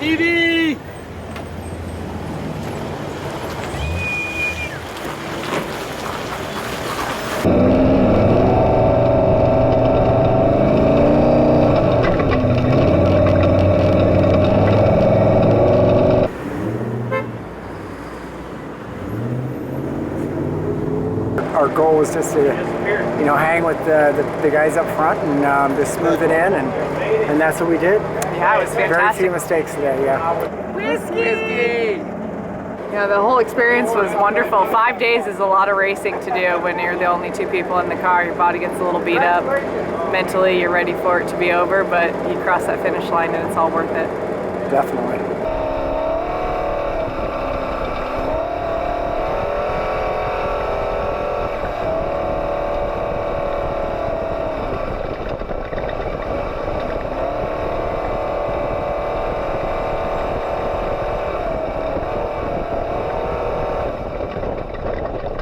Evie! Our goal was just to, hang with the guys up front and just smooth it in, and that's what we did. Yeah, it was fantastic. Very few mistakes today, yeah. Whiskey! The whole experience was wonderful. 5 days is a lot of racing to do when you're the only two people in the car. Your body gets a little beat up. Mentally, you're ready for it to be over, but you cross that finish line and it's all worth it. Definitely.